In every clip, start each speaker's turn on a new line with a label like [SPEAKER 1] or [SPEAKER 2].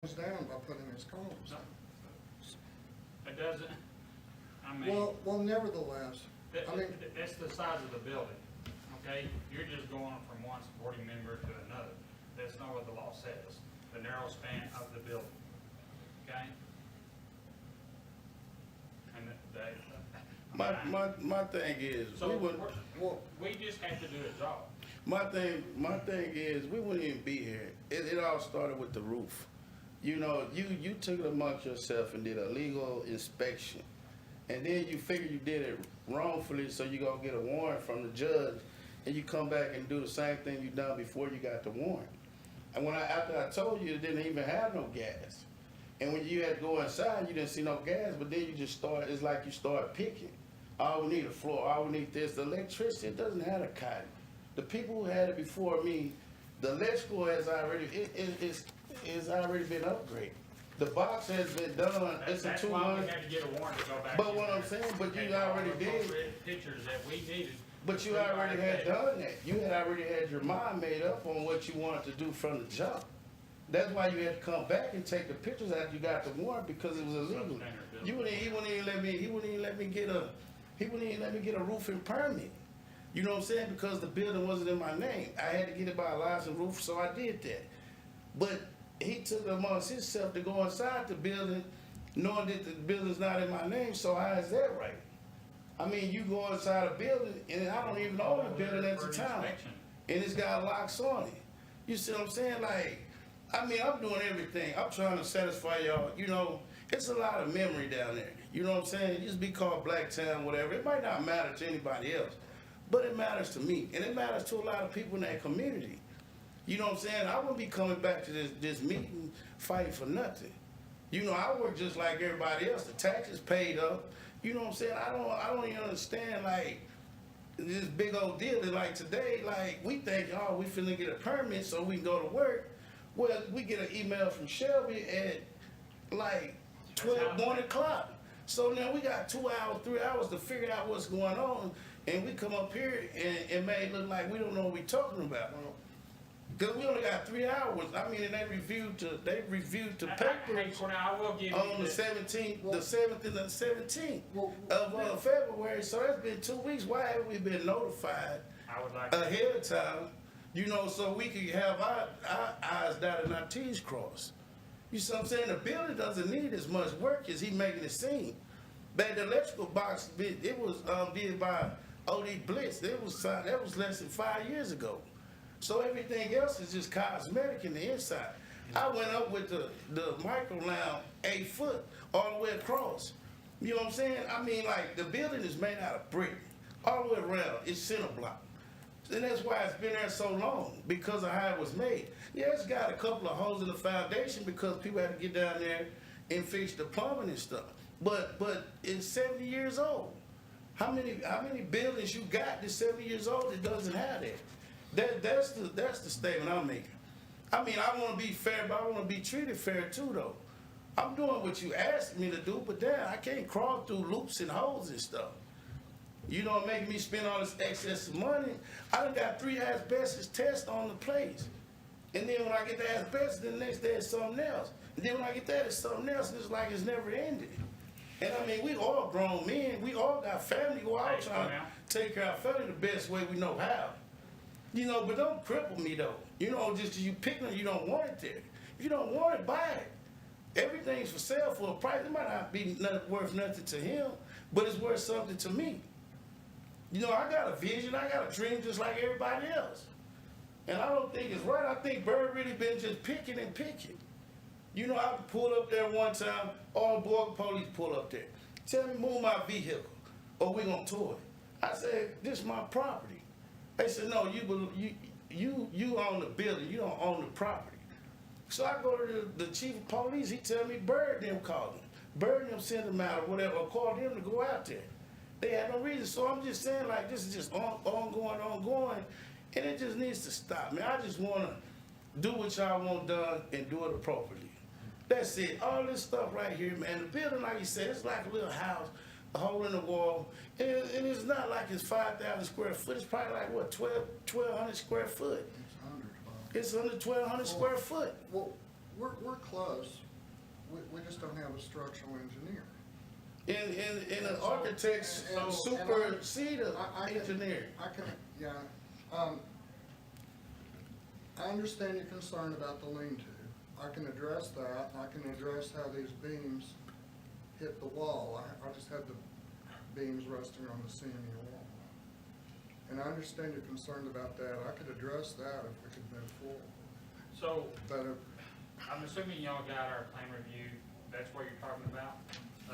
[SPEAKER 1] down by putting his cones.
[SPEAKER 2] It doesn't, I mean,
[SPEAKER 1] Well, nevertheless, I mean,
[SPEAKER 2] that's the size of the building, okay? You're just going from one supporting member to another. That's not what the law says, the narrow span of the building, okay? And
[SPEAKER 3] My thing is,
[SPEAKER 2] so
[SPEAKER 1] well,
[SPEAKER 2] we just have to do a job.
[SPEAKER 3] my thing is, we wouldn't even be here. It all started with the roof. You know, you took it amongst yourself and did a legal inspection, and then you figure you did it wrongfully, so you gonna get a warrant from the judge, and you come back and do the same thing you done before you got the warrant. And after I told you it didn't even have no gas, and when you had to go inside, you didn't see no gas, but then you just start. It's like you start picking. Oh, we need a floor. Oh, we need this. The electricity, it doesn't have a cotton. The people who had it before me, the electrical has already it's already been upgraded. The box has been done. It's a
[SPEAKER 2] That's why
[SPEAKER 3] 200.
[SPEAKER 2] we had to get a warrant to go back.
[SPEAKER 3] But
[SPEAKER 2] in
[SPEAKER 3] what
[SPEAKER 2] there
[SPEAKER 3] I'm saying, but you
[SPEAKER 2] and all
[SPEAKER 3] already
[SPEAKER 2] the
[SPEAKER 3] did.
[SPEAKER 2] appropriate pictures that we needed.
[SPEAKER 3] But you already had done that. You had already had your mind made up on what you wanted to do from the jump. That's why you had to come back and take the pictures after you got the warrant, because it was illegal. He wouldn't even let me get a roofing permit. You know what I'm saying? Because the building wasn't in my name. I had to get it by a licensed roof, so I did that. But he took it amongst himself to go inside the building, knowing that the building's not in my name, so how is that right? I mean, you go inside a building, and I don't even own the building at the time, and it's got locks on it. You see what I'm saying? Like, I mean, I'm doing everything. I'm trying to satisfy y'all. You know, it's a lot of memory down there. You know what I'm saying? It used to be called Blacktown, whatever. It might not matter to anybody else, but it matters to me, and it matters to a lot of people in that community. You know what I'm saying? I wouldn't be coming back to this meeting fighting for nothing. You know, I work just like everybody else. The taxes paid up. You know what I'm saying? I don't even understand, like, this big old deal that, like, today, like, we think, oh, we finna get a permit so we can go to work. Well, we get an email from Shelby at like 1 o'clock. So now we got 2 hours, 3 hours to figure out what's going on, and we come up here and make it look like we don't know what we're talking about. Because we only got 3 hours. I mean, and they reviewed the papers
[SPEAKER 2] I will give you
[SPEAKER 3] on the
[SPEAKER 2] this.
[SPEAKER 3] 17th, the 7th and the 17th
[SPEAKER 1] Well,
[SPEAKER 3] of February. So that's been 2 weeks. Why haven't we been notified
[SPEAKER 2] I would like to.
[SPEAKER 3] ahead of time? You know, so we could have our I's dotted and our T's crossed. You see what I'm saying? The building doesn't need as much work as he making it seem. But the electrical box, it was did by O.D. Blitz. That was less than 5 years ago. So everything else is just cosmetic in the inside. I went up with the micro lounge 8 foot all the way across. You know what I'm saying? I mean, like, the building is made out of brick all the way around. It's center block. And that's why it's been there so long, because of how it was made. Yeah, it's got a couple of holes in the foundation because people had to get down there and fix the plumbing and stuff. But it's 70 years old. How many buildings you got that's 70 years old that doesn't have that? That's the statement I'm making. I mean, I want to be fair, but I want to be treated fair too, though. I'm doing what you asked me to do, but damn, I can't crawl through loops and holes and stuff. You know, making me spend all this excess money. I done got 3 asbestos tests on the place. And then when I get the asbestos, then the next day it's something else. And then when I get that, it's something else, and it's like it's never ended. And I mean, we all grown men. We all got family. We're all trying to take care of our family the best way we know how. You know, but don't cripple me, though. You know, just 'cause you picking it, you don't want it there. If you don't want it, buy it. Everything's for sale for a price. It might not be worth nothing to him, but it's worth something to me. You know, I got a vision, I got a dream just like everybody else. And I don't think it's right. I think Bird really been just picking and picking. You know, I pulled up there one time, all the Borger police pulled up there. Tell me, move my vehicle, or we gonna tow it. I said, this is my property. They said, no, you own the building, you don't own the property. So I go to the chief of police, he tell me Bird them called him. Bird them sent him out or whatever, or called him to go out there. They had no reason. So I'm just saying, like, this is just ongoing, and it just needs to stop, man. I just want to do what y'all want done and do it appropriately. That's it. All this stuff right here, man. The building, like you said, it's like a little house, a hole in the wall, and it's not like it's 5,000 square foot. It's probably like, what, 1,200 square foot?
[SPEAKER 1] it's under 12.
[SPEAKER 3] It's under 1,200 square foot.
[SPEAKER 1] Well, we're close. We just don't have a structural engineer.
[SPEAKER 3] And an architect's
[SPEAKER 1] And-
[SPEAKER 3] supersede an
[SPEAKER 1] I can-
[SPEAKER 3] engineer.
[SPEAKER 1] Yeah, I understand your concern about the lean-to. I can address that. I can address how these beams hit the wall. I just had the beams resting on the CMU wall. And I understand you're concerned about that. I could address that if we could move forward.
[SPEAKER 2] So,
[SPEAKER 1] But,
[SPEAKER 2] I'm assuming y'all got our plan review, that's what you're talking about?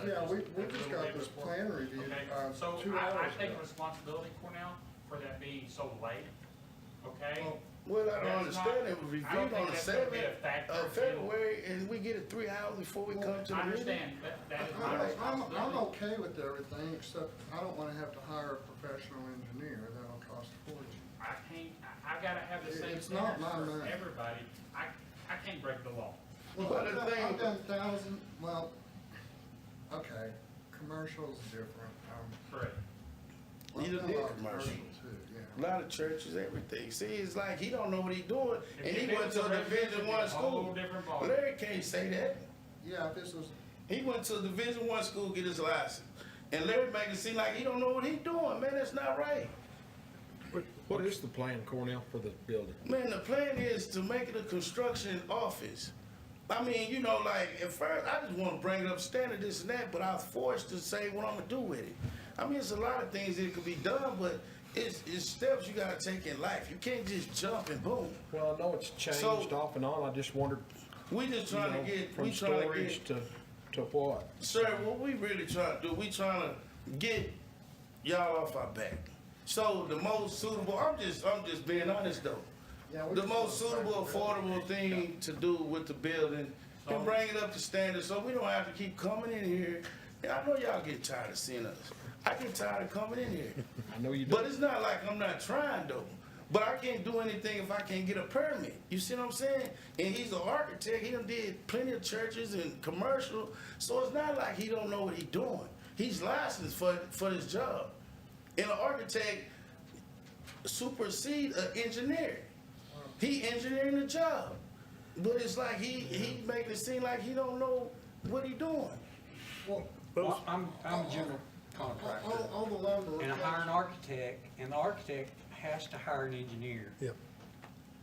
[SPEAKER 1] yeah, we
[SPEAKER 2] a
[SPEAKER 1] just
[SPEAKER 2] little
[SPEAKER 1] got
[SPEAKER 2] bit
[SPEAKER 1] this
[SPEAKER 2] before.
[SPEAKER 1] plan review,
[SPEAKER 2] Okay,
[SPEAKER 1] 2
[SPEAKER 2] so
[SPEAKER 1] hours
[SPEAKER 2] I take
[SPEAKER 1] ago.
[SPEAKER 2] responsibility, Cornell, for that being so late, okay?
[SPEAKER 1] Well,
[SPEAKER 3] Well, I don't
[SPEAKER 2] That's
[SPEAKER 3] understand
[SPEAKER 2] not-
[SPEAKER 3] it was
[SPEAKER 2] I don't
[SPEAKER 3] reviewed
[SPEAKER 2] think
[SPEAKER 3] on the
[SPEAKER 2] that's gonna be a
[SPEAKER 3] 7th
[SPEAKER 2] factor
[SPEAKER 3] of
[SPEAKER 2] of fuel.
[SPEAKER 3] February, and we get it 3 hours before we come to the
[SPEAKER 2] I
[SPEAKER 3] meeting.
[SPEAKER 2] understand, that is my
[SPEAKER 1] I'm
[SPEAKER 2] responsibility.
[SPEAKER 1] okay with everything, except I don't wanna have to hire a professional engineer. That'll cost a fortune.
[SPEAKER 2] I gotta have the same
[SPEAKER 1] It's not
[SPEAKER 2] standards
[SPEAKER 1] my
[SPEAKER 2] for
[SPEAKER 1] money.
[SPEAKER 2] everybody. I can't break the law.
[SPEAKER 1] Well,
[SPEAKER 3] But the thing-
[SPEAKER 1] I've done okay, commercial's different.
[SPEAKER 2] Correct.
[SPEAKER 3] You done
[SPEAKER 1] I've
[SPEAKER 3] did
[SPEAKER 1] a lot of
[SPEAKER 3] commercial.
[SPEAKER 1] too,
[SPEAKER 3] A
[SPEAKER 1] yeah.
[SPEAKER 3] lot of churches, everything. See, it's like he don't know what he doing, and
[SPEAKER 2] If
[SPEAKER 3] he
[SPEAKER 2] it
[SPEAKER 3] went
[SPEAKER 2] was
[SPEAKER 3] to a
[SPEAKER 2] residential,
[SPEAKER 3] Division
[SPEAKER 2] it'd be
[SPEAKER 3] One
[SPEAKER 2] a whole
[SPEAKER 3] school.
[SPEAKER 2] different ballgame.
[SPEAKER 3] Larry can't say that.
[SPEAKER 1] Yeah, if this was,
[SPEAKER 3] He went to a Division One school, get his license, and Larry make it seem like he don't know what he doing. Man, that's not right.
[SPEAKER 4] What is the plan, Cornell, for the building?
[SPEAKER 3] Man, the plan is to make it a construction office. I mean, you know, like, at first, I just want to bring it up standard, this and that, but I was forced to say what I'm going to do with it. I mean, it's a lot of things that could be done, but it's steps you got to take in life. You can't just jump and boom.
[SPEAKER 4] Well, I know it's changed
[SPEAKER 3] So-
[SPEAKER 4] off and on. I just wondered,
[SPEAKER 3] We just
[SPEAKER 4] you
[SPEAKER 3] trying
[SPEAKER 4] know,
[SPEAKER 3] to get,
[SPEAKER 4] from
[SPEAKER 3] we trying to
[SPEAKER 4] storage
[SPEAKER 3] get,
[SPEAKER 4] to what?
[SPEAKER 3] sir, what we really trying to do, we trying to get y'all off our back. So the most suitable, I'm just being honest though.
[SPEAKER 1] yeah. we
[SPEAKER 3] The
[SPEAKER 1] just
[SPEAKER 3] most
[SPEAKER 1] wanna
[SPEAKER 3] suitable,
[SPEAKER 1] practice it.
[SPEAKER 3] affordable thing to do with the building and bring it up to standard so we don't have to keep coming in here. And I know y'all get tired of seeing us. I get tired of coming in here.
[SPEAKER 4] I know you do.
[SPEAKER 3] But it's not like I'm not trying though. But I can't do anything if I can't get a permit. You see what I'm saying? And he's an architect. He done did plenty of churches and commercial. So it's not like he don't know what he's doing. He's licensed for his job. And an architect supersede an engineer. He engineering the job. But it's like he making it seem like he don't know what he doing.
[SPEAKER 1] Well,
[SPEAKER 5] I'm a general contractor,
[SPEAKER 1] on the lumber.
[SPEAKER 5] and I hire an architect, and the architect has to hire an engineer.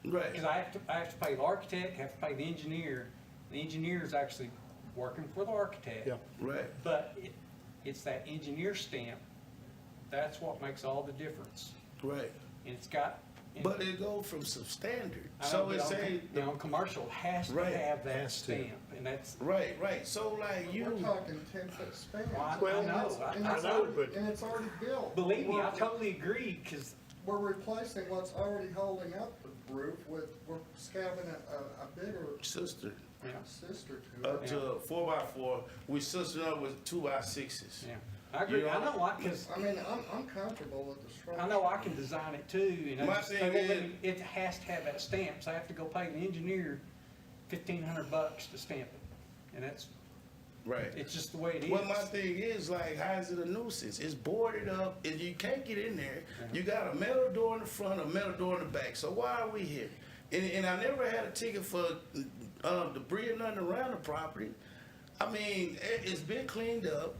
[SPEAKER 3] Right.
[SPEAKER 5] Because I have to pay the architect, have to pay the engineer. The engineer is actually working for the architect.
[SPEAKER 4] Yeah.
[SPEAKER 3] Right.
[SPEAKER 5] But it's that engineer stamp, that's what makes all the difference.
[SPEAKER 3] Right.
[SPEAKER 5] And it's got.
[SPEAKER 3] But it go from substandard.
[SPEAKER 5] I know,
[SPEAKER 3] So
[SPEAKER 5] but
[SPEAKER 3] it's
[SPEAKER 5] on-
[SPEAKER 3] saying
[SPEAKER 5] you know, commercial has to
[SPEAKER 3] Right.
[SPEAKER 5] have that
[SPEAKER 4] Has to.
[SPEAKER 5] stamp, and that's.
[SPEAKER 3] right, right. So like
[SPEAKER 1] We're
[SPEAKER 3] you
[SPEAKER 1] talking 10-foot spans.
[SPEAKER 5] Well, I know.
[SPEAKER 1] And
[SPEAKER 5] I
[SPEAKER 1] it's
[SPEAKER 5] know,
[SPEAKER 1] already-
[SPEAKER 4] but-
[SPEAKER 1] And it's already built.
[SPEAKER 5] Believe me, I
[SPEAKER 1] We're-
[SPEAKER 5] totally agree, because
[SPEAKER 1] We're replacing what's already holding up the roof we're scabbing a bigger
[SPEAKER 3] sister
[SPEAKER 1] sister to
[SPEAKER 3] up
[SPEAKER 1] it.
[SPEAKER 3] to a 4x4. We sister up with 2x6s.
[SPEAKER 5] yeah, I agree.
[SPEAKER 3] You
[SPEAKER 5] I
[SPEAKER 3] know-
[SPEAKER 5] know why, because
[SPEAKER 1] I mean, I'm comfortable with the structure.
[SPEAKER 5] I know I can design it too, you know.
[SPEAKER 3] My
[SPEAKER 5] just-
[SPEAKER 3] thing
[SPEAKER 5] they won't let
[SPEAKER 3] is-
[SPEAKER 5] me- It has to have that stamp, so I have to go pay the engineer $1,500 to stamp it. And that's,
[SPEAKER 3] Right.
[SPEAKER 5] it's just the way it is.
[SPEAKER 3] Well, my thing is like, how is it a nuisance? It's boarded up. If you can't get in there, you got a metal door in the front, a metal door in the back. So why are we here? And I never had a ticket for debris or nothing around the property. I mean, it's been cleaned up.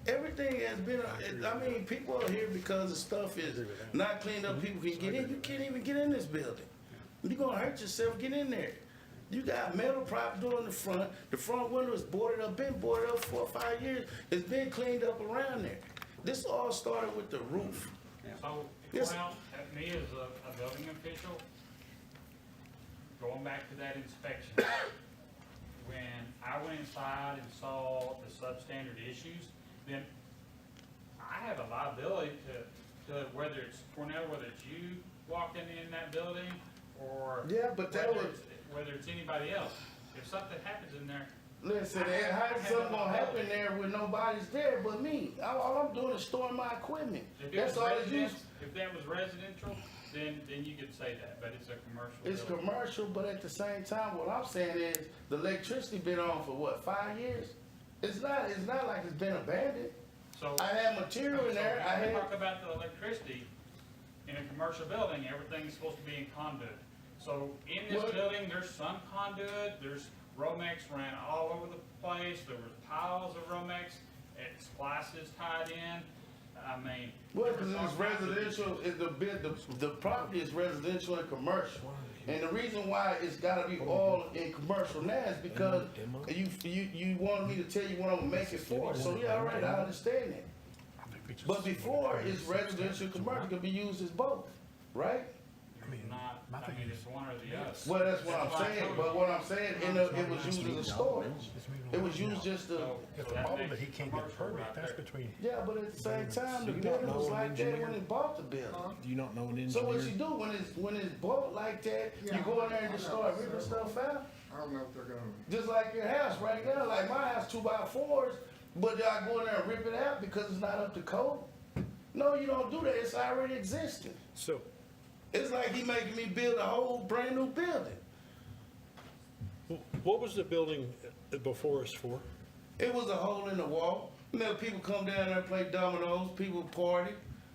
[SPEAKER 3] Everything has been. I mean, people are here because the stuff is not cleaned up. People can get in. You can't even get in this building. You're gonna hurt yourself. Get in there. You got metal prop door in the front. The front window is boarded up. Been boarded up 4 or 5 years. It's been cleaned up around there. This all started with the roof.
[SPEAKER 2] So,
[SPEAKER 3] Yes.
[SPEAKER 2] well, at me as a building official, going back to that inspection, when I went inside and saw the substandard issues, then I have a liability to whether it's Cornell, whether it's you walking in that building, or
[SPEAKER 3] Yeah, but that was.
[SPEAKER 2] whether it's anybody else. If something happens in there,
[SPEAKER 3] Listen, how's something gonna happen there when nobody's there but me? All I'm doing is storing my equipment.
[SPEAKER 2] if it
[SPEAKER 3] That's
[SPEAKER 2] was
[SPEAKER 3] all it's used.
[SPEAKER 2] if that was residential, then you could say that, but it's a commercial
[SPEAKER 3] It's
[SPEAKER 2] building.
[SPEAKER 3] commercial, but at the same time, what I'm saying is the electricity been on for what, 5 years? It's not like it's been abandoned.
[SPEAKER 2] So.
[SPEAKER 3] I had material in there. I
[SPEAKER 2] So when we
[SPEAKER 3] had.
[SPEAKER 2] talk about the electricity, in a commercial building, everything's supposed to be in conduit. So in this
[SPEAKER 3] What?
[SPEAKER 2] building, there's some conduit, there's Romex ran all over the place, there was piles of Romex, splices tied in, I mean.
[SPEAKER 3] Well, because it's residential, the property is residential and commercial. And the reason why it's gotta be all in commercial now is because you wanted me to tell you what I'm gonna make it for. So yeah, all right, I understand that. But before, it's residential, commercial, can be used as both, right?
[SPEAKER 2] Not, I mean, it's one or the other.
[SPEAKER 3] Well, that's what I'm saying, but what I'm saying, it was used as a storage. It was used just to,
[SPEAKER 6] If the problem that he can't get a permit, that's between,
[SPEAKER 3] yeah, but at the same time, the building was like that when he bought the building.
[SPEAKER 4] Do you not know an
[SPEAKER 3] So what
[SPEAKER 4] engineer?
[SPEAKER 3] you do, when it's bought like that, you go in there and just start ripping stuff out?
[SPEAKER 1] I don't know if they're gonna,
[SPEAKER 3] Just like your house right now, like my house, 2x4s, but y'all go in there and rip it out because it's not up to code? No, you don't do that, it's already existing.
[SPEAKER 6] so,
[SPEAKER 3] It's like he making me build a whole brand new building.
[SPEAKER 6] what was the building before us for?
[SPEAKER 3] It was a hole in the wall. You know, people come down there and play dominoes, people party.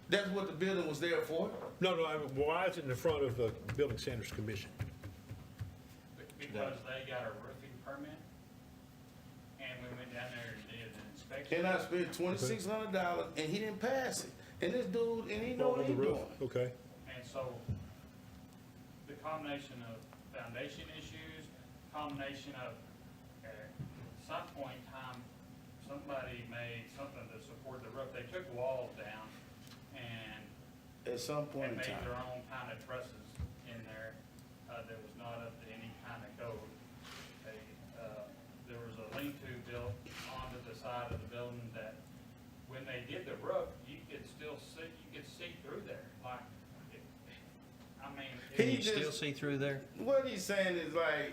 [SPEAKER 3] That's what the building was there for.
[SPEAKER 6] No, I mean, why is it in the front of the Building Standards Commission?
[SPEAKER 2] Because they got a roofing permit, and we went down there and did an inspection.
[SPEAKER 3] And I spent $2,600 and he didn't pass it. And this dude, and he know
[SPEAKER 6] On
[SPEAKER 3] what
[SPEAKER 6] the
[SPEAKER 3] he
[SPEAKER 6] roof?
[SPEAKER 3] doing.
[SPEAKER 6] Okay.
[SPEAKER 2] And so, the combination of foundation issues, combination of, at some point in time, somebody made something to support the roof. They took walls down and
[SPEAKER 3] At some point in
[SPEAKER 2] made
[SPEAKER 3] time.
[SPEAKER 2] their own kind of trusses in there, that was not up to any kind of code. They, there was a lean-to built onto the side of the building that, when they did the roof, you could still see, you could see through there, like, I mean.
[SPEAKER 3] He
[SPEAKER 7] Can you
[SPEAKER 3] just-
[SPEAKER 7] still see through there?
[SPEAKER 3] What he's saying is like,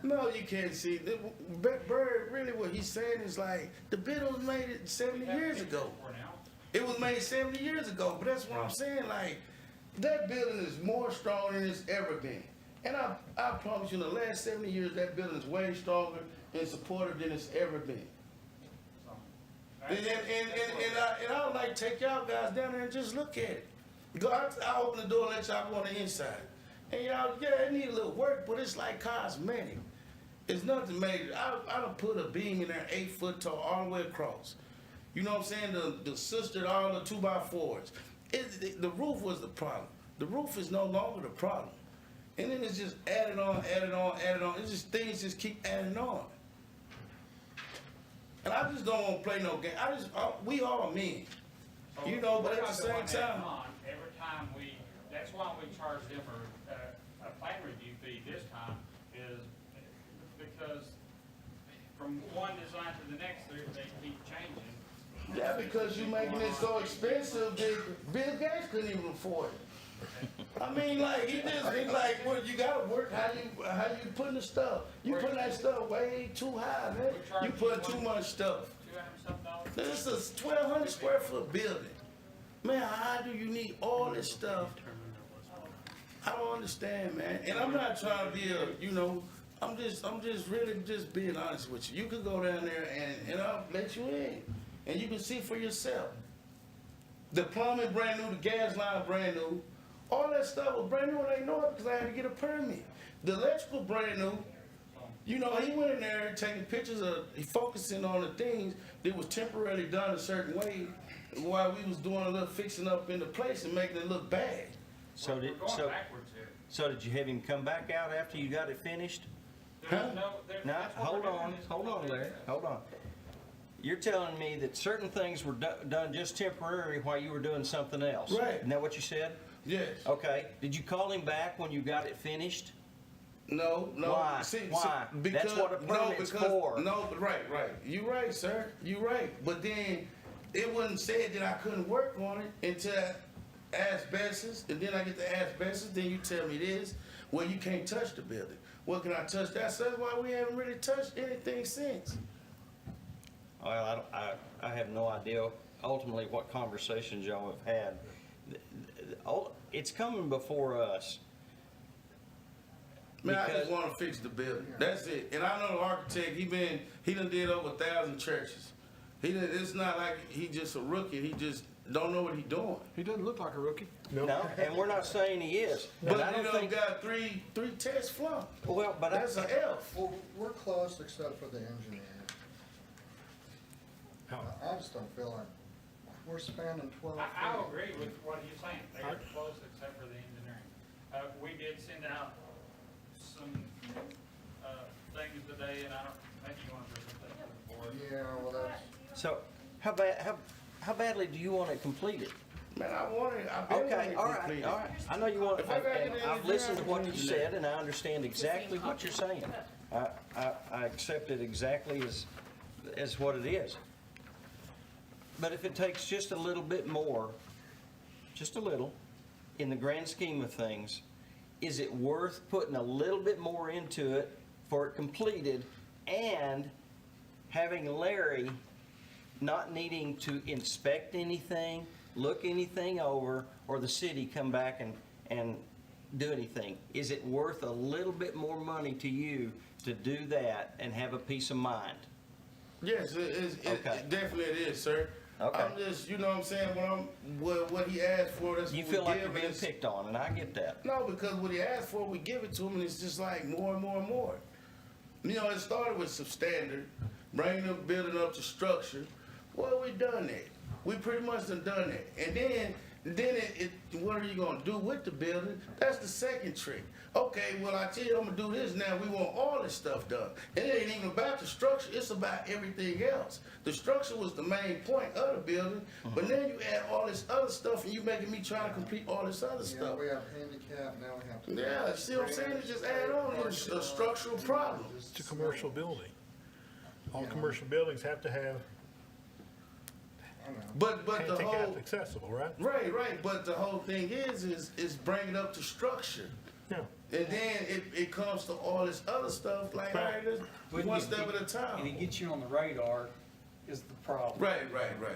[SPEAKER 3] no, you can't see. Bird, really what he's saying is like, the building was made 70 years ago.
[SPEAKER 2] For now.
[SPEAKER 3] It was made 70 years ago, but that's what I'm saying, like, that building is more strong than it's ever been. And I promise you, in the last 70 years, that building is way stronger and supportive than it's ever been.
[SPEAKER 2] So,
[SPEAKER 3] And I would like to take y'all guys down there and just look at it. Go out, I'll open the door and let y'all go on the inside. And y'all, yeah, it need a little work, but it's like cosmetic. It's nothing major. I done put a beam in there 8 foot tall all the way across. You know what I'm saying? The sister, all the 2x4s. The roof was the problem. The roof is no longer the problem. And then it's just added on, added on, added on. It's just things just keep adding on. And I just don't want to play no game. We all men.
[SPEAKER 2] so
[SPEAKER 3] You know, but
[SPEAKER 2] we're
[SPEAKER 3] at
[SPEAKER 2] not
[SPEAKER 3] the
[SPEAKER 2] the
[SPEAKER 3] same
[SPEAKER 2] one adding
[SPEAKER 3] time-
[SPEAKER 2] on. Every time that's why we charge them a plan review fee this time, is because from one design to the next, they keep changing.
[SPEAKER 3] Yeah, because you making it so expensive that Bill Gates couldn't even afford it. I mean, like, it's like, well, you gotta work how you putting the stuff. You putting that stuff way too high, man. You putting too much stuff.
[SPEAKER 2] $200-something.
[SPEAKER 3] This is a 1,200 square foot building. Man, how do you need all this stuff? I don't understand, man. And I'm not trying to be I'm just really just being honest with you. You can go down there and I'll let you in. And you can see for yourself. The plumbing brand new, the gas line brand new. All that stuff was brand new and they know it because I had to get a permit. The electrical brand new. You know, he went in there taking pictures he focusing on the things that was temporarily done a certain way while we was doing a little fixing up in the place and making it look bad.
[SPEAKER 7] So
[SPEAKER 2] We're
[SPEAKER 7] did,
[SPEAKER 2] going
[SPEAKER 7] so,
[SPEAKER 2] backwards here.
[SPEAKER 7] so did you have him come back out after you got it finished?
[SPEAKER 2] There's
[SPEAKER 3] Huh?
[SPEAKER 7] No,
[SPEAKER 2] that's what
[SPEAKER 7] hold
[SPEAKER 2] we're doing,
[SPEAKER 7] on,
[SPEAKER 2] is
[SPEAKER 7] hold
[SPEAKER 2] what
[SPEAKER 7] on
[SPEAKER 2] they
[SPEAKER 7] there,
[SPEAKER 2] said.
[SPEAKER 7] hold on. You're telling me that certain things were done just temporary while you were doing something else?
[SPEAKER 3] Right.
[SPEAKER 7] Isn't that what you said?
[SPEAKER 3] Yes.
[SPEAKER 7] Okay, did you call him back when you got it finished?
[SPEAKER 3] No.
[SPEAKER 7] Why? Why? That's what a permit's for.
[SPEAKER 3] No, but right. You right, sir. You right. But then it wasn't said that I couldn't work on it until asbestos, and then I get the asbestos, then you tell me this, well, you can't touch the building. Well, can I touch that? So that's why we haven't really touched anything since.
[SPEAKER 7] Well, I have no idea ultimately what conversations y'all have had. It's coming before us.
[SPEAKER 3] Man, I just
[SPEAKER 7] Because-
[SPEAKER 3] want to fix the building. That's it. And I know the architect, he done did over 1,000 churches. It's not like he just a rookie. He just don't know what he doing.
[SPEAKER 4] He doesn't look like a rookie.
[SPEAKER 7] No, and we're not saying he is.
[SPEAKER 3] But
[SPEAKER 7] I
[SPEAKER 3] you
[SPEAKER 7] don't
[SPEAKER 3] know,
[SPEAKER 7] think,
[SPEAKER 3] got three tests flunked.
[SPEAKER 7] well, but
[SPEAKER 3] That's an F.
[SPEAKER 1] Well, we're close except for the engineer. I just don't feel like we're spanning 12 feet.
[SPEAKER 2] I agree with what he's saying, they are close except for the engineering. We did send out some, things today, and I don't, maybe you want to present that to the board.
[SPEAKER 1] Yeah, well, that's,
[SPEAKER 7] so how badly do you want it completed?
[SPEAKER 3] Man, I want it. I've been
[SPEAKER 7] Okay,
[SPEAKER 3] wanting it
[SPEAKER 7] all right,
[SPEAKER 3] completed.
[SPEAKER 7] all right. I know you want,
[SPEAKER 3] If I gotta
[SPEAKER 7] and
[SPEAKER 3] get
[SPEAKER 7] I've
[SPEAKER 3] any
[SPEAKER 7] listened to what you
[SPEAKER 3] ground,
[SPEAKER 7] said, and I understand exactly what you're saying. I accept it exactly as what it is. But if it takes just a little bit more, just a little, in the grand scheme of things, is it worth putting a little bit more into it for it completed and having Larry not needing to inspect anything, look anything over, or the city come back and do anything? Is it worth a little bit more money to you to do that and have a peace of mind?
[SPEAKER 3] Yes,
[SPEAKER 7] Okay.
[SPEAKER 3] definitely it is, sir.
[SPEAKER 7] Okay.
[SPEAKER 3] I'm just, you know what I'm saying, what he asked for, that's
[SPEAKER 7] You
[SPEAKER 3] what
[SPEAKER 7] feel
[SPEAKER 3] we
[SPEAKER 7] like
[SPEAKER 3] give.
[SPEAKER 7] you're being
[SPEAKER 3] and it's-
[SPEAKER 7] picked on, and I get that.
[SPEAKER 3] No, because what he asked for, we give it to him, and it's just like more and more and more. You know, it started with substandard, bringing the building up to structure. Well, we done that. We pretty much done that. And then what are you gonna do with the building? That's the second trick. Okay, well, I tell you, I'm gonna do this now. We want all this stuff done. It ain't even about the structure, it's about everything else. The structure was the main point of the building, but then you add all this other stuff and you making me try to complete all this other
[SPEAKER 1] yeah,
[SPEAKER 3] stuff.
[SPEAKER 1] we have handicap, now we have to.
[SPEAKER 3] Yeah, see what I'm saying? It just add on, it's a structural problem.
[SPEAKER 6] It's a commercial building. All commercial buildings have to have
[SPEAKER 1] I know.
[SPEAKER 3] But the whole,
[SPEAKER 6] handicap accessible, right?
[SPEAKER 3] right, but the whole thing is bring it up to structure.
[SPEAKER 6] Yeah.
[SPEAKER 3] And then it comes to all this other stuff, like, all right,
[SPEAKER 5] When
[SPEAKER 3] one
[SPEAKER 5] you
[SPEAKER 3] step
[SPEAKER 5] get-
[SPEAKER 3] at a time.
[SPEAKER 5] And it gets you on the radar is the problem.
[SPEAKER 3] Right.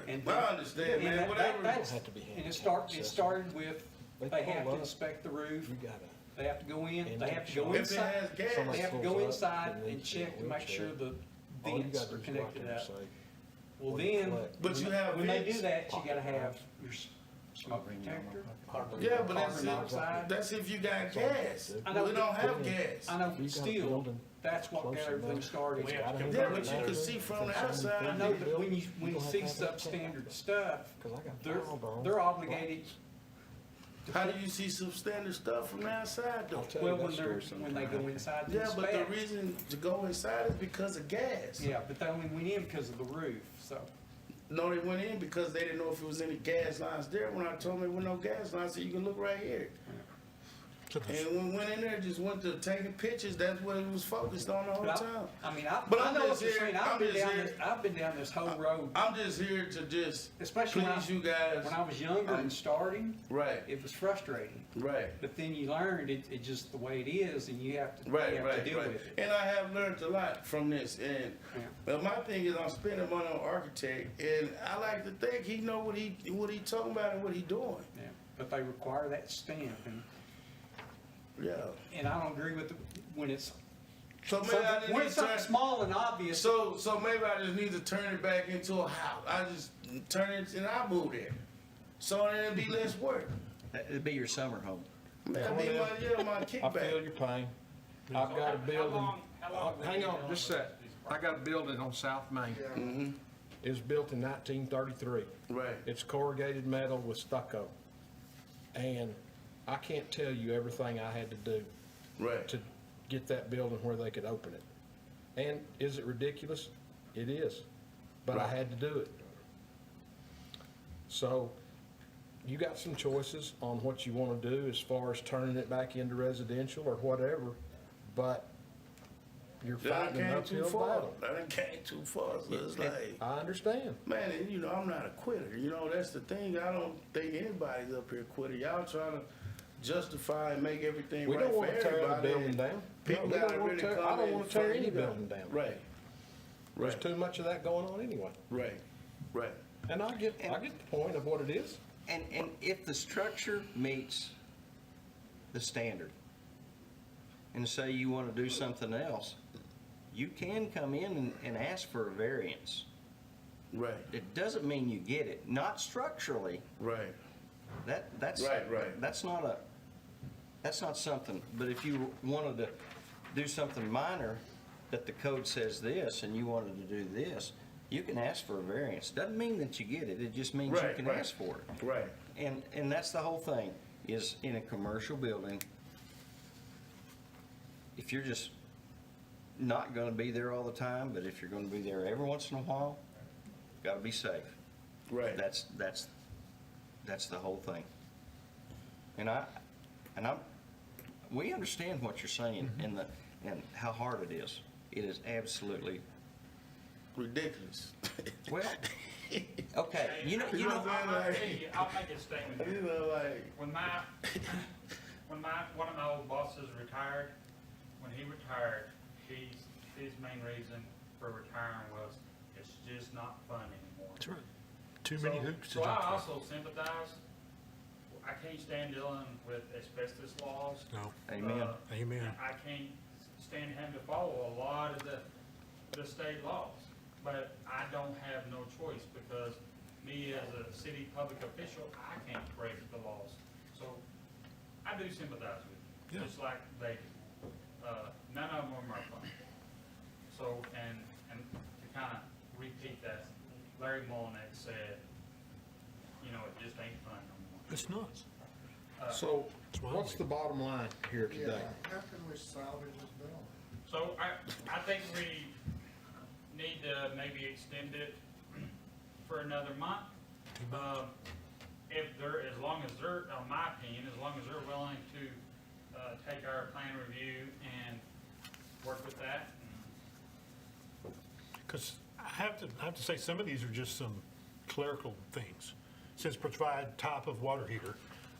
[SPEAKER 5] And
[SPEAKER 3] I understand,
[SPEAKER 5] and
[SPEAKER 3] man,
[SPEAKER 5] that-
[SPEAKER 3] whatever.
[SPEAKER 5] that's-
[SPEAKER 4] have to be
[SPEAKER 5] And it started with,
[SPEAKER 4] They
[SPEAKER 5] they have
[SPEAKER 4] pull
[SPEAKER 5] to
[SPEAKER 4] up.
[SPEAKER 5] inspect the roof,
[SPEAKER 4] You gotta.
[SPEAKER 5] they have to go in,
[SPEAKER 4] And
[SPEAKER 5] they
[SPEAKER 4] take
[SPEAKER 5] have to go
[SPEAKER 4] shots.
[SPEAKER 3] If it
[SPEAKER 5] inside.
[SPEAKER 3] has gas,
[SPEAKER 4] Somebody
[SPEAKER 5] They have to
[SPEAKER 4] pulls
[SPEAKER 5] go
[SPEAKER 4] up
[SPEAKER 5] inside
[SPEAKER 4] and
[SPEAKER 5] and
[SPEAKER 4] needs
[SPEAKER 5] check to make sure
[SPEAKER 4] wheelchair.
[SPEAKER 5] the
[SPEAKER 4] All you
[SPEAKER 5] vents
[SPEAKER 4] gotta
[SPEAKER 5] are
[SPEAKER 4] do is
[SPEAKER 5] connected
[SPEAKER 4] rock and
[SPEAKER 5] up.
[SPEAKER 4] say,
[SPEAKER 5] Well,
[SPEAKER 4] what do you
[SPEAKER 5] then,
[SPEAKER 4] collect?
[SPEAKER 3] But you have
[SPEAKER 5] when they
[SPEAKER 3] vents.
[SPEAKER 5] do that, you gotta have your smoke detector.
[SPEAKER 3] Yeah, but
[SPEAKER 5] Carbon monoxide.
[SPEAKER 3] that's if you got gas.
[SPEAKER 5] I know,
[SPEAKER 3] We don't have gas.
[SPEAKER 5] I know,
[SPEAKER 4] You
[SPEAKER 5] but
[SPEAKER 4] got a
[SPEAKER 5] still,
[SPEAKER 4] building
[SPEAKER 5] that's what got
[SPEAKER 4] close
[SPEAKER 5] everything
[SPEAKER 4] enough.
[SPEAKER 5] started.
[SPEAKER 6] We have to
[SPEAKER 3] Yeah, but you can see from the
[SPEAKER 5] I
[SPEAKER 3] outside.
[SPEAKER 5] know, but when you
[SPEAKER 4] You gonna
[SPEAKER 5] see
[SPEAKER 4] have to have
[SPEAKER 5] substandard stuff,
[SPEAKER 4] 'Cause I got
[SPEAKER 5] they're,
[SPEAKER 4] file burns.
[SPEAKER 5] they're obligated,
[SPEAKER 3] How do you see substandard stuff from the outside though?
[SPEAKER 4] I'll tell
[SPEAKER 5] well,
[SPEAKER 4] you that
[SPEAKER 5] when they're,
[SPEAKER 4] story
[SPEAKER 5] when they
[SPEAKER 4] sometime.
[SPEAKER 5] go inside to
[SPEAKER 3] Yeah, but the
[SPEAKER 5] inspect.
[SPEAKER 3] reason to go inside is because of gas.
[SPEAKER 5] Yeah, but they only went in because of the roof, so.
[SPEAKER 3] No, they went in because they didn't know if there was any gas lines there. When I told them there were no gas lines, I said, you can look right here.
[SPEAKER 6] So the-
[SPEAKER 3] And when we went in there, just went to taking pictures, that's what it was focused on the whole
[SPEAKER 5] But
[SPEAKER 3] time.
[SPEAKER 5] I mean,
[SPEAKER 3] But
[SPEAKER 5] I
[SPEAKER 3] I'm
[SPEAKER 5] know what
[SPEAKER 3] just
[SPEAKER 5] you're
[SPEAKER 3] here-
[SPEAKER 5] saying,
[SPEAKER 3] I'm just here-
[SPEAKER 5] I've been down this whole road,
[SPEAKER 3] I'm just here to just
[SPEAKER 5] especially
[SPEAKER 3] please you guys.
[SPEAKER 5] when I was younger and starting,
[SPEAKER 3] Right,
[SPEAKER 5] it was frustrating.
[SPEAKER 3] right.
[SPEAKER 5] But then you learned it just the way it is, and you have to, you
[SPEAKER 3] Right,
[SPEAKER 5] have to
[SPEAKER 3] right,
[SPEAKER 5] deal
[SPEAKER 3] right.
[SPEAKER 5] with it.
[SPEAKER 3] And I have learned a lot from this. And
[SPEAKER 5] Yeah.
[SPEAKER 3] but my thing is, I'm spending money on architect, and I like to think he know what he talking about and what he doing.
[SPEAKER 5] Yeah, but they require that stamp,
[SPEAKER 3] Yeah.
[SPEAKER 5] and I don't agree with when it's,
[SPEAKER 3] So maybe I just
[SPEAKER 5] when
[SPEAKER 3] need
[SPEAKER 5] it's
[SPEAKER 3] to
[SPEAKER 5] something
[SPEAKER 3] turn.
[SPEAKER 5] small and obvious.
[SPEAKER 3] So maybe I just need to turn it back into a house. I just turn it and I move there. So then it'll be less work.
[SPEAKER 7] It'd be your summer home.
[SPEAKER 3] That'll be my
[SPEAKER 4] I feel
[SPEAKER 3] kickback.
[SPEAKER 4] your pain. I've got a building,
[SPEAKER 2] How long will
[SPEAKER 4] hang
[SPEAKER 2] you
[SPEAKER 4] on,
[SPEAKER 2] build
[SPEAKER 4] just a sec.
[SPEAKER 2] these
[SPEAKER 4] I got a building on South Main.
[SPEAKER 1] Yeah.
[SPEAKER 3] Mm-hmm.
[SPEAKER 4] It was built in 1933.
[SPEAKER 3] Right.
[SPEAKER 4] It's corrugated metal with stucco. And I can't tell you everything I had to do
[SPEAKER 3] Right.
[SPEAKER 4] to get that building where they could open it. And is it ridiculous? It is. But I
[SPEAKER 3] Right.
[SPEAKER 4] had to do it. So you got some choices on what you want to do as far as turning it back into residential or whatever, but you're
[SPEAKER 3] That
[SPEAKER 4] fighting an
[SPEAKER 3] came too
[SPEAKER 4] uphill
[SPEAKER 3] far.
[SPEAKER 4] battle.
[SPEAKER 3] That came too far. So it's like,
[SPEAKER 4] I understand.
[SPEAKER 3] man, and, you know, I'm not a quitter. You know, that's the thing. I don't think anybody's up here quitter. Y'all trying to justify and make everything
[SPEAKER 4] We
[SPEAKER 3] right
[SPEAKER 4] don't
[SPEAKER 3] for
[SPEAKER 4] want to tear the
[SPEAKER 3] everybody.
[SPEAKER 4] building
[SPEAKER 3] and
[SPEAKER 4] down.
[SPEAKER 3] People
[SPEAKER 4] No, we
[SPEAKER 3] gotta
[SPEAKER 4] don't want
[SPEAKER 3] really
[SPEAKER 4] to tear,
[SPEAKER 3] come
[SPEAKER 4] I don't
[SPEAKER 3] in
[SPEAKER 4] want to tear
[SPEAKER 3] front
[SPEAKER 4] any
[SPEAKER 3] of you.
[SPEAKER 4] building down.
[SPEAKER 3] Right.
[SPEAKER 4] There's
[SPEAKER 3] Right.
[SPEAKER 4] too much of that going on anyway.
[SPEAKER 3] Right. Right.
[SPEAKER 4] And I get the point of what it is.
[SPEAKER 7] And if the structure meets the standard, and say you want to do something else, you can come in and ask for a variance.
[SPEAKER 3] Right,
[SPEAKER 7] It doesn't mean you get it, not structurally.
[SPEAKER 3] right,
[SPEAKER 7] That's
[SPEAKER 3] Right.
[SPEAKER 7] That's not something. But if you wanted to do something minor, that the code says this, and you wanted to do this, you can ask for a variance. Doesn't mean that you get it. It just means you
[SPEAKER 3] Right,
[SPEAKER 7] can
[SPEAKER 3] right.
[SPEAKER 7] ask for it.
[SPEAKER 3] right.
[SPEAKER 7] And that's the whole thing. Is in a commercial building, if you're just not going to be there all the time, but if you're going to be there every once in a while, got to be safe.
[SPEAKER 3] Right.
[SPEAKER 7] That's the whole thing. And we understand what you're saying and how hard it is. It is absolutely,
[SPEAKER 3] Ridiculous.
[SPEAKER 7] well, okay, you know,
[SPEAKER 2] I'll tell you, I'll make a statement here.
[SPEAKER 3] You know, like,
[SPEAKER 2] When one of my old bosses retired, when he retired, his main reason for retiring was, it's just not fun anymore.
[SPEAKER 6] That's right. Too many hoops to
[SPEAKER 2] So I
[SPEAKER 6] jump through.
[SPEAKER 2] also sympathize. I can't stand dealing with asbestos laws.
[SPEAKER 6] No,
[SPEAKER 7] amen.
[SPEAKER 6] amen.
[SPEAKER 2] I can't stand having to follow a lot of the state laws. But I don't have no choice because me as a city public official, I can't break the laws. So I do sympathize with you,
[SPEAKER 6] Yeah.
[SPEAKER 2] just like they do. None of them are fun. So, and to kind of repeat that, Larry Mullinex said, you know, it just ain't fun no more.
[SPEAKER 6] It's not.
[SPEAKER 4] So
[SPEAKER 6] It's wild.
[SPEAKER 4] what's the bottom line here
[SPEAKER 1] Yeah,
[SPEAKER 4] today?
[SPEAKER 1] how can we salvage this building?
[SPEAKER 2] So I think we need to maybe extend it for another month. If they're, as long as they're, in my opinion, as long as they're willing to take our plan review and work with that.
[SPEAKER 6] Because I have to say, some of these are just some clerical things. Since provide type of water heater,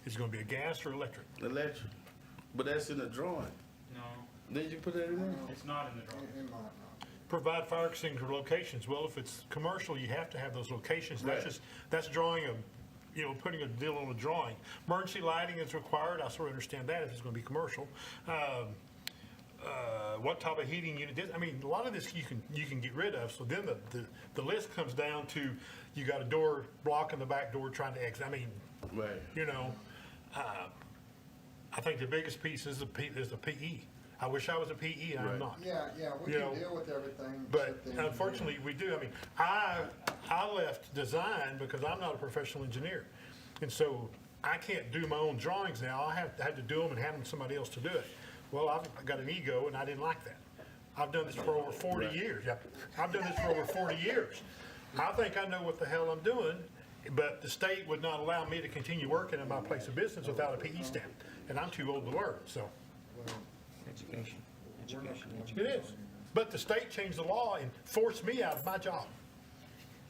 [SPEAKER 6] is it going to be a gas or electric?
[SPEAKER 3] electric. But that's in the drawing.
[SPEAKER 2] No,
[SPEAKER 3] Did you put that in there?
[SPEAKER 2] it's not in the drawing.
[SPEAKER 1] It might not.
[SPEAKER 6] Provide fire extinguisher locations. Well, if it's commercial, you have to have those locations.
[SPEAKER 3] Right.
[SPEAKER 6] That's drawing a, putting a deal on a drawing. Emergency lighting is required. I sort of understand that if it's going to be commercial. What type of heating unit is, I mean, a lot of this you can get rid of. So then the list comes down to, you got a door blocking the back door trying to exit. I mean,
[SPEAKER 3] Right.
[SPEAKER 6] I think the biggest piece is the PE. I wish I was a PE, and I'm
[SPEAKER 3] Right.
[SPEAKER 6] not.
[SPEAKER 1] Yeah, we
[SPEAKER 6] You
[SPEAKER 1] can
[SPEAKER 6] know,
[SPEAKER 1] deal with everything.
[SPEAKER 6] But
[SPEAKER 1] except the engineering.
[SPEAKER 6] unfortunately, we do. I mean, I left design because I'm not a professional engineer. And so I can't do my own drawings now. I had to do them and hand them to somebody else to do it. Well, I've got an ego and I didn't like that. I've done this for over 40 years. Yeah, I've done this for over 40 years. I think I know what the hell I'm doing, but the state would not allow me to continue working in my place of business without a PE stamp. And I'm too old to learn, so
[SPEAKER 7] Education.
[SPEAKER 6] it is. But the state changed the law and forced me out of my job.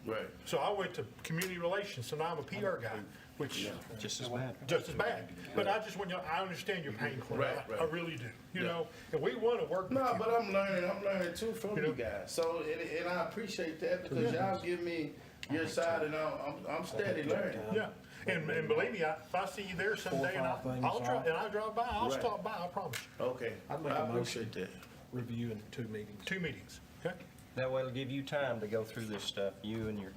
[SPEAKER 3] Right.
[SPEAKER 6] So I went to community relations, so now I'm a PR guy, which
[SPEAKER 7] Just as bad.
[SPEAKER 6] just as bad. But I just want you, I understand your pain, Clint.
[SPEAKER 3] Right, right.
[SPEAKER 6] I really do, you know? And we want to work with
[SPEAKER 3] No,
[SPEAKER 6] you.
[SPEAKER 3] but I'm learning too from
[SPEAKER 6] You know?
[SPEAKER 3] you guys. So, and I appreciate that because y'all give me your side and I'm steady learning.
[SPEAKER 6] Yeah, and believe me, if I see you there someday and
[SPEAKER 4] five things
[SPEAKER 6] I'll
[SPEAKER 4] off.
[SPEAKER 6] drive by, I'll
[SPEAKER 3] Right.
[SPEAKER 6] stop by, I promise you.
[SPEAKER 3] Okay.
[SPEAKER 4] I'd make a
[SPEAKER 3] I appreciate that.
[SPEAKER 4] Review in 2 meetings.
[SPEAKER 6] 2 meetings, okay?
[SPEAKER 7] That way it'll give you time to go through this stuff, you and your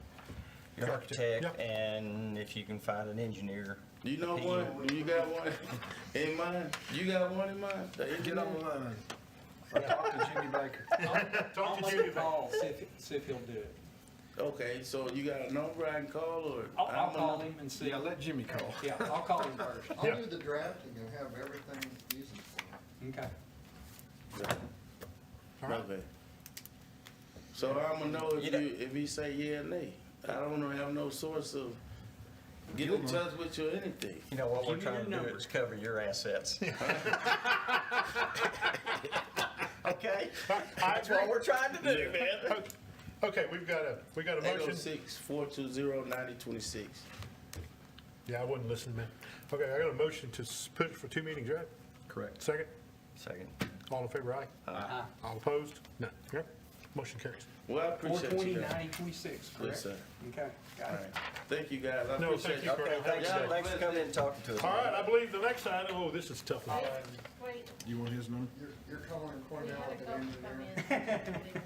[SPEAKER 7] architect,
[SPEAKER 6] Yep.
[SPEAKER 7] and if you can find an engineer.
[SPEAKER 3] You know one? You got one in mind? You got one in mind? The
[SPEAKER 4] Get
[SPEAKER 3] engineer?
[SPEAKER 4] on the line. I talked to Jimmy Baker.
[SPEAKER 6] Talk
[SPEAKER 5] I'll
[SPEAKER 6] to
[SPEAKER 5] make
[SPEAKER 6] Jimmy
[SPEAKER 5] a call, see if he'll do it.
[SPEAKER 3] Okay, so you got a number I can call or?
[SPEAKER 5] I'll
[SPEAKER 3] I'm a
[SPEAKER 5] call
[SPEAKER 3] num-
[SPEAKER 5] him and see.
[SPEAKER 4] Yeah, let Jimmy call.
[SPEAKER 5] Yeah, I'll call him first.
[SPEAKER 1] I'll
[SPEAKER 6] Yeah.
[SPEAKER 1] do the drafting and have everything easy for you.
[SPEAKER 5] Okay.
[SPEAKER 6] All right.
[SPEAKER 3] Okay. So I'm gonna know
[SPEAKER 7] You know-
[SPEAKER 3] if he say yeah or nay. I don't wanna have no source of get in touch with you or anything.
[SPEAKER 7] You know, what we're
[SPEAKER 5] Give me your
[SPEAKER 7] trying to do
[SPEAKER 5] number.
[SPEAKER 7] is cover your assets. Okay? That's what we're trying to do, man.
[SPEAKER 6] Okay, we got a motion.
[SPEAKER 3] 806-420-9026.
[SPEAKER 6] Yeah, I wasn't listening, man. Okay, I got a motion to put it for 2 meetings, right?
[SPEAKER 7] Correct.
[SPEAKER 6] Second?
[SPEAKER 7] Second.
[SPEAKER 6] All in favor, aye?
[SPEAKER 5] Aye.
[SPEAKER 6] All opposed? No. Okay, motion carries.
[SPEAKER 3] Well, I appreciate
[SPEAKER 5] 420,
[SPEAKER 3] you guys.
[SPEAKER 5] 9026, correct?
[SPEAKER 3] Yes, sir.
[SPEAKER 5] Okay, got
[SPEAKER 3] All
[SPEAKER 5] it.
[SPEAKER 3] right. Thank you guys. I
[SPEAKER 6] No,
[SPEAKER 3] appreciate
[SPEAKER 6] thank you,
[SPEAKER 3] it.
[SPEAKER 6] Colonel.
[SPEAKER 7] Okay, thanks,
[SPEAKER 3] Y'all
[SPEAKER 7] thanks for coming in and talking to us.
[SPEAKER 6] All right, I believe the next item, oh, this is a tough one.
[SPEAKER 8] Wait,
[SPEAKER 4] You want his number?
[SPEAKER 1] You're calling
[SPEAKER 8] we
[SPEAKER 1] Cornell
[SPEAKER 8] had a
[SPEAKER 1] the
[SPEAKER 8] couple come
[SPEAKER 1] engineer.
[SPEAKER 8] in. They wanted to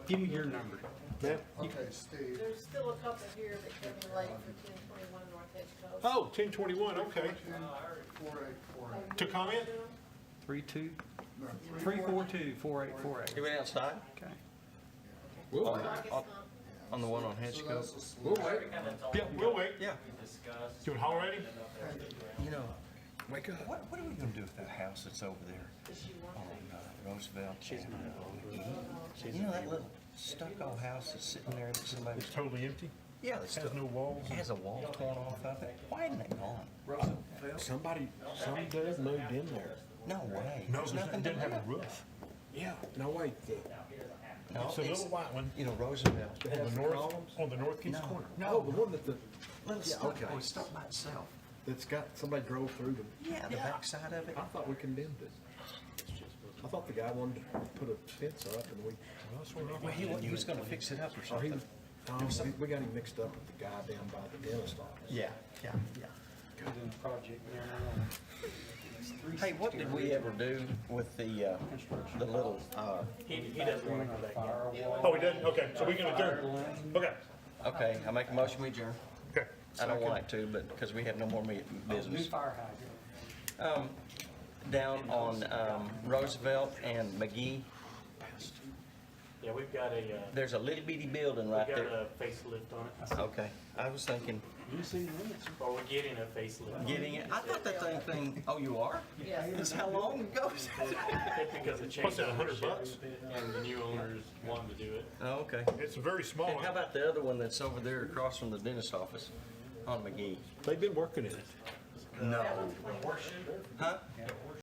[SPEAKER 5] Give me your number.
[SPEAKER 6] Ma'am?
[SPEAKER 1] Okay, Steve,
[SPEAKER 8] There's still a couple here that can relate for 1021 North Edge Coast.
[SPEAKER 6] Oh, 1021, okay.
[SPEAKER 1] 4848.
[SPEAKER 6] To comment?
[SPEAKER 5] 342-4848.
[SPEAKER 7] You went outside
[SPEAKER 5] Okay.
[SPEAKER 4] We'll
[SPEAKER 7] on,
[SPEAKER 4] wait.
[SPEAKER 7] on, on the one on
[SPEAKER 1] So
[SPEAKER 7] Hedgecote?
[SPEAKER 1] that's a
[SPEAKER 4] We'll
[SPEAKER 1] slip.
[SPEAKER 4] wait.
[SPEAKER 6] Yeah, we'll wait.
[SPEAKER 7] Yeah.
[SPEAKER 6] You want to holler at him?
[SPEAKER 7] You know,
[SPEAKER 4] Wake up.
[SPEAKER 7] what are we gonna do with that house that's over there on Roosevelt? You know that little stucco house that's sitting there that somebody,
[SPEAKER 6] It's totally empty.
[SPEAKER 7] yeah, that's
[SPEAKER 6] Has no walls.
[SPEAKER 7] It has a wall torn off of it. Why isn't it gone?
[SPEAKER 4] Somebody, some dude moved in there.
[SPEAKER 7] No way.
[SPEAKER 6] No,
[SPEAKER 7] There's
[SPEAKER 6] it
[SPEAKER 7] nothing to
[SPEAKER 6] doesn't have
[SPEAKER 7] live.
[SPEAKER 6] a roof.
[SPEAKER 4] Yeah, no, wait,
[SPEAKER 7] No,
[SPEAKER 6] It's a little white one
[SPEAKER 7] You know, Roosevelt.
[SPEAKER 4] It
[SPEAKER 6] on
[SPEAKER 4] has
[SPEAKER 6] the
[SPEAKER 4] some
[SPEAKER 6] north,
[SPEAKER 4] columns?
[SPEAKER 6] on the northeast
[SPEAKER 7] No.
[SPEAKER 6] corner.
[SPEAKER 4] No, the one that the,
[SPEAKER 7] Little
[SPEAKER 4] Yeah,
[SPEAKER 7] stucco,
[SPEAKER 4] okay.
[SPEAKER 7] it's stuck by itself.
[SPEAKER 4] that's got, somebody drove through them.
[SPEAKER 7] Yeah, the backside of it.
[SPEAKER 4] I thought we condemned it. I thought the guy wanted to put a fence up and we,
[SPEAKER 7] Well, he was gonna fix it up or
[SPEAKER 4] or he,
[SPEAKER 7] something.
[SPEAKER 4] we got him mixed up with the guy down by the dentist office.
[SPEAKER 7] Yeah.
[SPEAKER 5] Doing a project there now.
[SPEAKER 7] Hey, what did we ever do with the little,
[SPEAKER 2] He doesn't want to go back in.
[SPEAKER 5] Firewall.
[SPEAKER 6] Oh, he doesn't? Okay, so we can adjourn. Okay,
[SPEAKER 7] okay, I make a motion, we adjourn.
[SPEAKER 6] okay.
[SPEAKER 7] I don't like to, but, because we have no more
[SPEAKER 5] New
[SPEAKER 7] business.
[SPEAKER 5] fire hydrant.
[SPEAKER 7] Down on Roosevelt and McGee,
[SPEAKER 9] Yeah, we've got a,
[SPEAKER 7] there's a little bitty building
[SPEAKER 9] we've
[SPEAKER 7] right
[SPEAKER 9] got
[SPEAKER 7] there.
[SPEAKER 9] a facelift on it,
[SPEAKER 7] Okay, I was thinking,
[SPEAKER 5] You see the limits?
[SPEAKER 9] or we're getting a facelift.
[SPEAKER 7] getting it, I thought that thing, oh, you are?
[SPEAKER 8] Yes.
[SPEAKER 7] That's how long ago is that?
[SPEAKER 9] Because it changed.
[SPEAKER 6] What's that, $100?
[SPEAKER 9] And the new owners wanted to do it.
[SPEAKER 7] Oh, okay.
[SPEAKER 6] It's a very small
[SPEAKER 7] And how
[SPEAKER 6] one.
[SPEAKER 7] about the other one that's over there across from the dentist office on McGee?
[SPEAKER 6] They've been working in it.
[SPEAKER 7] No. Huh?